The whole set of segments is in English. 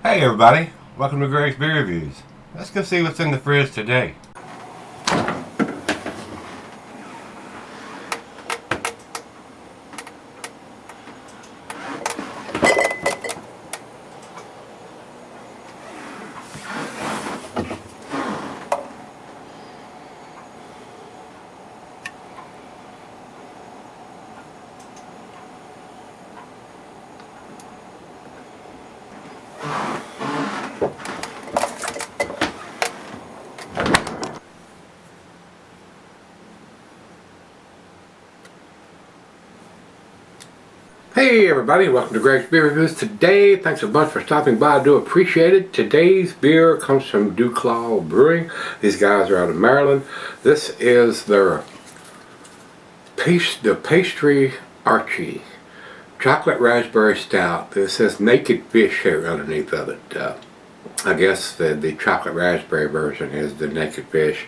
Hey everybody, welcome to Gregsbeerreviews. Let's go see what's in the fridge today. Hey everybody, welcome to Gregsbeerreviews. Today, thanks a bunch for stopping by. I do appreciate it. Today's beer comes from DuClaw Brewing. These guys are out of Maryland. This is their PastryArchy chocolate raspberry stout. This says naked fish here underneath of it. I guess the chocolate raspberry version is the naked fish.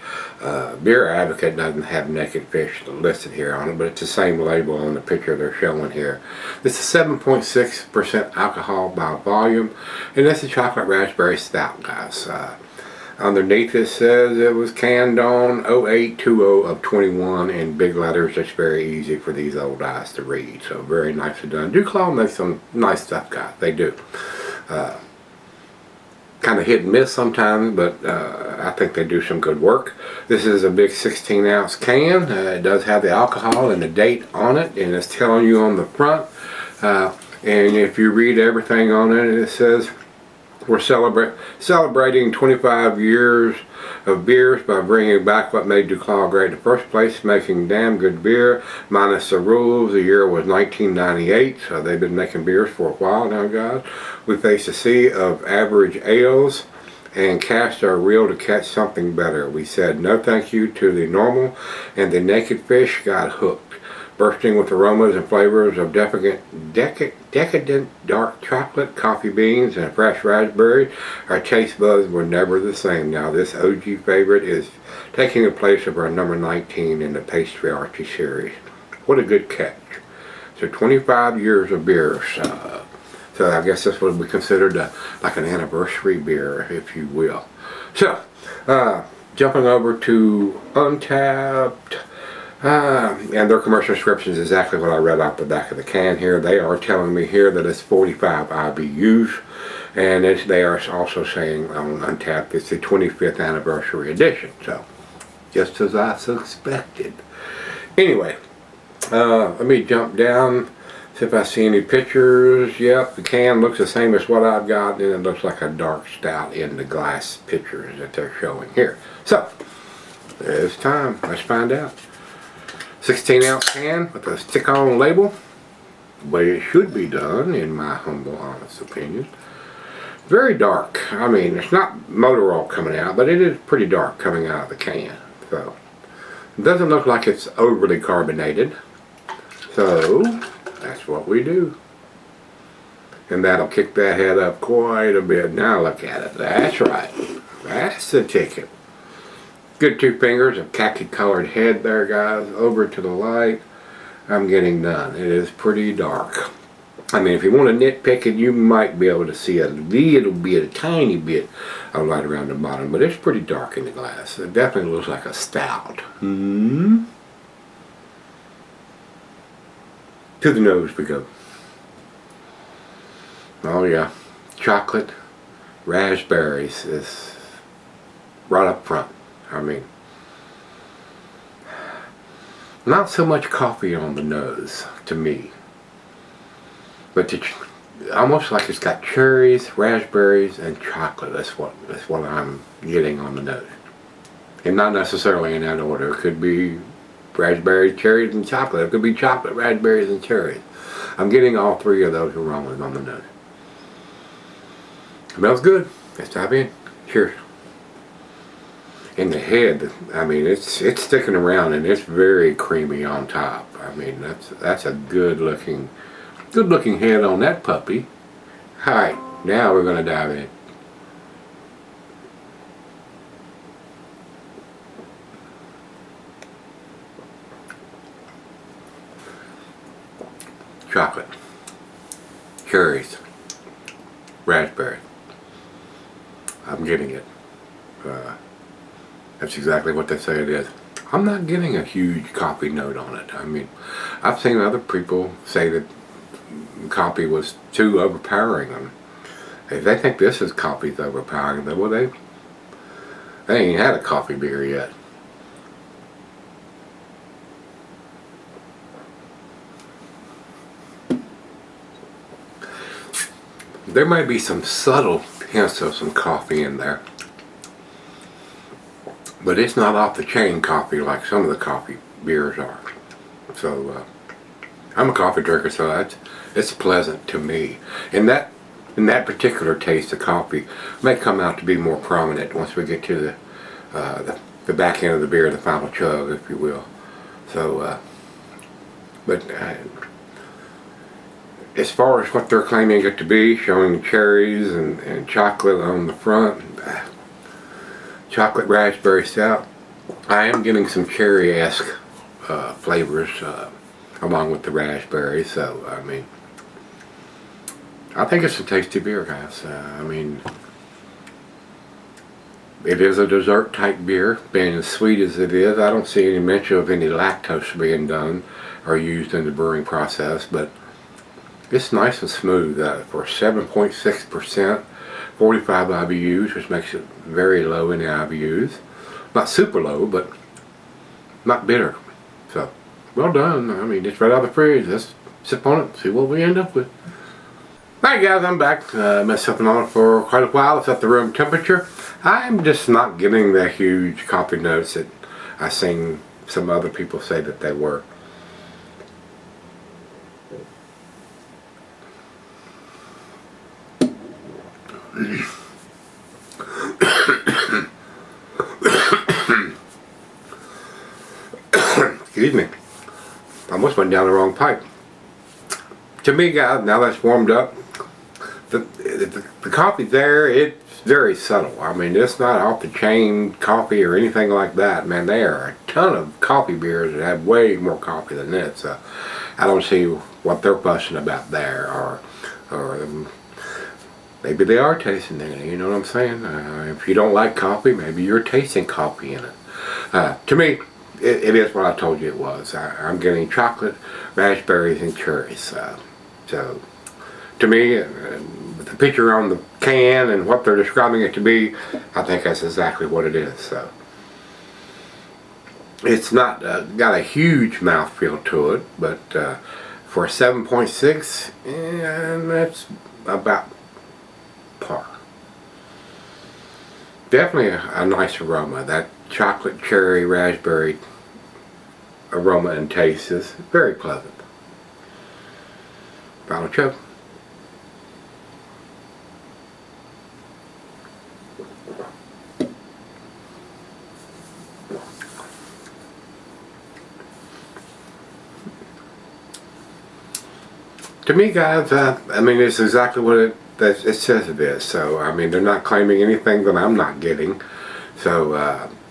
Beer Advocate doesn't have naked fish listed here on it, but it's the same label on the picture they're showing here. This is 7.6% alcohol by volume, and this is chocolate raspberry stout, guys. Underneath it says it was canned on 08/20 of 21 in big letters. It's very easy for these old eyes to read, so very nicely done. DuClaw makes some nice stuff, guys. They do. Kind of hit and miss sometimes, but I think they do some good work. This is a big 16-ounce can. It does have the alcohol and the date on it, and it's telling you on the front. And if you read everything on it, it says we're celebrating 25 years of beers by bringing back what made DuClaw great in the first place, making damn good beer, minus the rules. The year was 1998, so they've been making beers for a while now, guys. We faced a sea of average ales and cast our reel to catch something better. We said no thank you to the normal, and the naked fish got hooked. Bursting with aromas and flavors of decadent dark chocolate, coffee beans, and fresh raspberry, our taste buds were never the same. Now this OG favorite is taking the place of our number 19 in the PastryArchy series. What a good catch. So 25 years of beers. So I guess this would be considered like an anniversary beer, if you will. So, jumping over to Untapped. And their commercial description is exactly what I read off the back of the can here. They are telling me here that it's 45 IBUs, and they are also saying on Untapped it's the 25th anniversary edition. So, just as I suspected. Anyway, let me jump down, see if I see any pictures. Yep, the can looks the same as what I've got, and it looks like a dark stout in the glass pictures that they're showing here. So, it's time. Let's find out. 16-ounce can with a stick-on label, the way it should be done, in my humble, honest opinion. Very dark. I mean, it's not motor oil coming out, but it is pretty dark coming out of the can. So, it doesn't look like it's overly carbonated. So, that's what we do. And that'll kick that head up quite a bit. Now look at it. That's right. That's the ticket. Good 2 fingers of khaki colored head there, guys. Over to the light. I'm getting done. It is pretty dark. I mean, if you want to nitpick it, you might be able to see a little bit, a tiny bit of light around the bottom, but it's pretty dark in the glass. It definitely looks like a stout. To the nose we go. Oh yeah, chocolate, raspberries is right up front. I mean, not so much coffee on the nose to me, but almost like it's got cherries, raspberries, and chocolate. That's what I'm getting on the nose, and not necessarily in that order. It could be raspberries, cherries, and chocolate. It could be chocolate, raspberries, and cherries. I'm getting all 3 of those aromas on the nose. Smells good. Let's dive in. Cheers. In the head, I mean, it's sticking around, and it's very creamy on top. I mean, that's a good looking head on that puppy. All right, now we're gonna dive in. Chocolate, cherries, raspberry, I'm getting it. That's exactly what they say it is. I'm not getting a huge coffee note on it. I mean, I've seen other people say that coffee was too overpowering. If they think this is coffee's overpowering, then well, they ain't had a coffee beer yet. There might be some subtle hints of some coffee in there, but it's not off the chain coffee like some of the coffee beers are. So I'm a coffee drinker, so it's pleasant to me. And that particular taste of coffee may come out to be more prominent once we get to the back end of the beer, the final chug, if you will. So, as far as what they're claiming it to be, showing cherries and chocolate on the front, chocolate raspberry stout, I am getting some cherry-esque flavors along with the raspberry. So I mean, I think it's a tasty beer, guys. I mean, it is a dessert type beer, being as sweet as it is. I don't see any mention of any lactose being done or used in the brewing process, but it's nice and smooth for 7.6%, 45 IBUs, which makes it very low in the IBUs. Not super low, but not bitter. So, well done. I mean, it's right out of the fridge. Let's sip on it, see what we end up with. Alright guys, I'm back. Messed something on it for quite a while. It's at the room temperature. I'm just not getting the huge coffee notes that I've seen some other people say that they were. Excuse me. I almost went down the wrong pipe. To me, guys, now that's warmed up, the coffee there, it's very subtle. I mean, it's not off the chain coffee or anything like that. Man, there are a ton of coffee beers that have way more coffee than this. So I don't see what they're fussing about there, or maybe they are tasting it. You know what I'm saying? If you don't like coffee, maybe you're tasting coffee in it. To me, it is what I told you it was. I'm getting chocolate, raspberries, and cherries. So, to me, the picture on the can and what they're describing it to be, I think that's exactly what it is. So, it's not got a huge mouthfeel to it, but for 7.6, that's about par. Definitely a nice aroma. That chocolate, cherry, raspberry aroma and taste is very pleasant. Final chug. To me, guys, I mean, it's exactly what it says it is. So, I mean, they're not claiming anything that I'm not getting. So,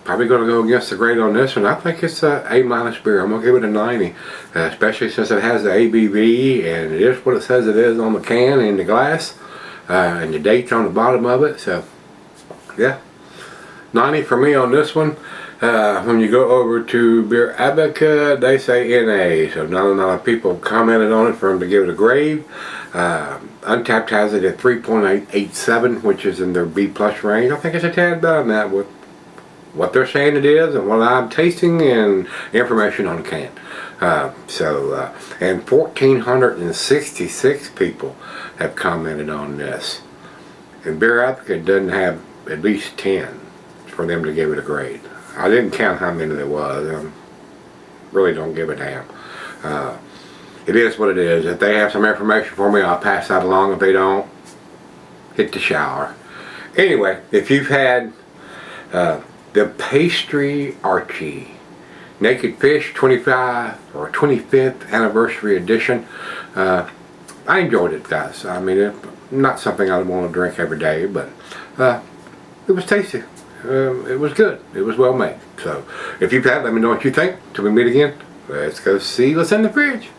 probably going to go against the grade on this one. I think it's a A- beer. I'm going to give it a 90, especially since it has the ABV and it is what it says it is on the can and the glass, and the date's on the bottom of it. So, yeah, 90 for me on this one. When you go over to Beer Advocate, they say NA, so not a lot of people commented on it for them to give it a grade. Untapped has it at 3.87, which is in their B+ range. I think it's a tad better than that with what they're saying it is and what I'm tasting and information on the can. And 1,466 people have commented on this. And Beer Advocate doesn't have at least 10 for them to give it a grade. I didn't count how many there was. Really don't give a damn. It is what it is. If they have some information for me, I'll pass that along. If they don't, hit the shower. Anyway, if you've had the PastryArchy Naked Fish 25 or 25th anniversary edition, I enjoyed it, guys. I mean, it's not something I want to drink every day, but it was tasty. It was good. It was well made. So, if you've had, let me know what you think. Till we meet again, let's go see what's in the fridge.